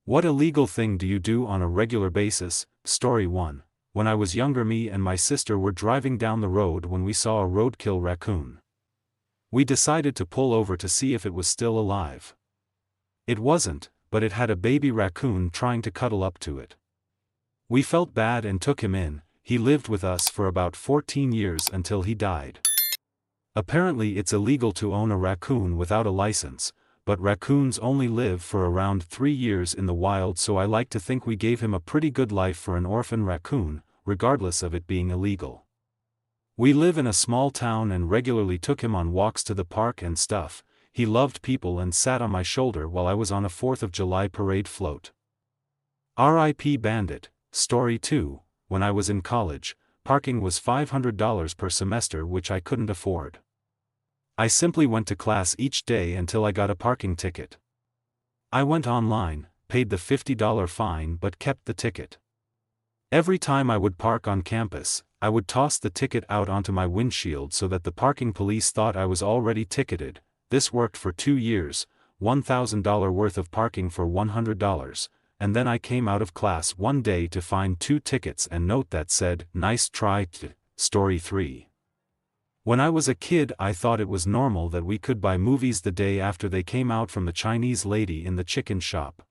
What illegal thing do you do on a regular basis? Story 1. When I was younger, me and my sister were driving down the road when we saw a roadkill raccoon. We decided to pull over to see if it was still alive. It wasn't, but it had a baby raccoon trying to cuddle up to it. We felt bad and took him in. He lived with us for about 14 years until he died. Apparently it's illegal to own a raccoon without a license, but raccoons only live for around 3 years in the wild, so I like to think we gave him a pretty good life for an orphan raccoon, regardless of it being illegal. We live in a small town and regularly took him on walks to the park and stuff. He loved people and sat on my shoulder while I was on a 4th of July parade float. R.I.P. Bandit. Story 2. When I was in college, parking was $500 per semester, which I couldn't afford. I simply went to class each day until I got a parking ticket. I went online, paid the $50 fine but kept the ticket. Every time I would park on campus, I would toss the ticket out onto my windshield so that the parking police thought I was already ticketed. This worked for 2 years, $1,000 worth of parking for $100, and then I came out of class one day to find 2 tickets and note that said, "Nice try." Story 3. When I was a kid, I thought it was normal that we could buy movies the day after they came out from the Chinese lady in the chicken shop.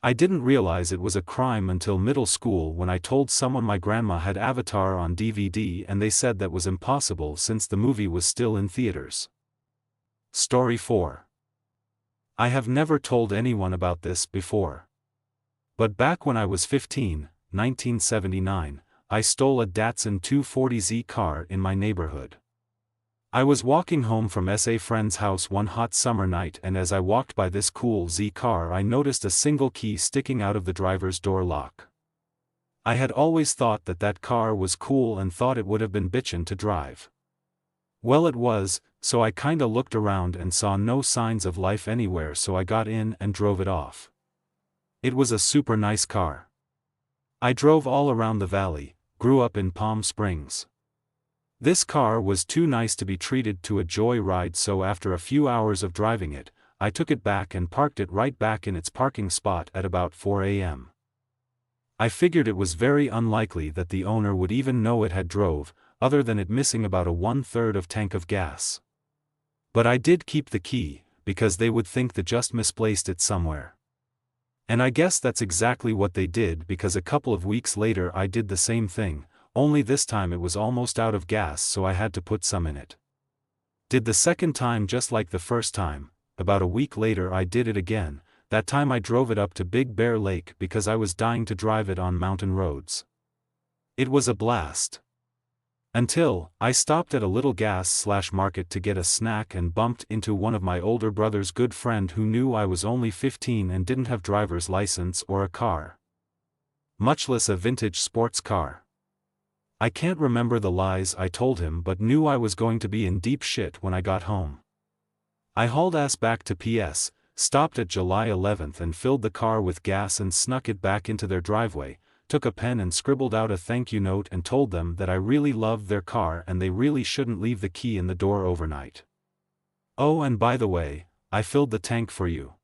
I didn't realize it was a crime until middle school when I told someone my grandma had Avatar on DVD and they said that was impossible since the movie was still in theaters. Story 4. I have never told anyone about this before. But back when I was 15, 1979, I stole a Datsun 240Z car in my neighborhood. I was walking home from a friend's house one hot summer night, and as I walked by this cool Z car I noticed a single key sticking out of the driver's door lock. I had always thought that car was cool and thought it would have been bitchin' to drive. Well, it was, so I kinda looked around and saw no signs of life anywhere, so I got in and drove it off. It was a super nice car. I drove all around the valley, grew up in Palm Springs. This car was too nice to be treated to a joy ride, so after a few hours of driving it, I took it back and parked it right back in its parking spot at about 4 a.m. I figured it was very unlikely that the owner would even know it had drove, other than it missing about a 1/3 of tank of gas. But I did keep the key, because they would think that just misplaced it somewhere. And I guess that's exactly what they did, because a couple of weeks later I did the same thing, only this time it was almost out of gas, so I had to put some in it. Did the second time just like the first time. About a week later I did it again. That time I drove it up to Big Bear Lake because I was dying to drive it on mountain roads. It was a blast. Until I stopped at a little gas/market to get a snack and bumped into one of my older brother's good friend who knew I was only 15 and didn't have driver's license or a car, much less a vintage sports car. I can't remember the lies I told him, but knew I was going to be in deep shit when I got home. I hauled ass back to PS, stopped at July 11th and filled the car with gas and snuck it back into their driveway, took a pen and scribbled out a thank you note and told them that I really loved their car and they really shouldn't leave the key in the door overnight. Oh, and by the way, I filled the tank for you.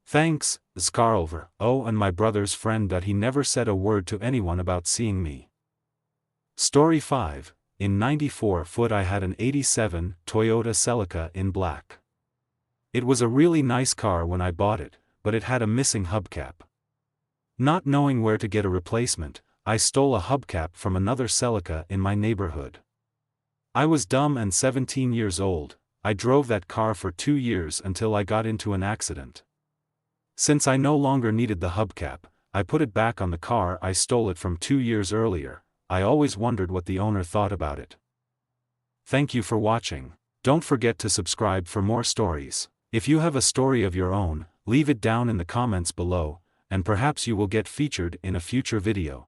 Thanks, Scarlver. Oh, and my brother's friend, that he never said a word to anyone about seeing me. Story 5. In 94 foot I had an 87 Toyota Celica in black. It was a really nice car when I bought it, but it had a missing hubcap. Not knowing where to get a replacement, I stole a hubcap from another Celica in my neighborhood. I was dumb and 17 years old. I drove that car for 2 years until I got into an accident. Since I no longer needed the hubcap, I put it back on the car I stole it from 2 years earlier. I always wondered what the owner thought about it. Thank you for watching. Don't forget to subscribe for more stories. If you have a story of your own, leave it down in the comments below, and perhaps you will get featured in a future video.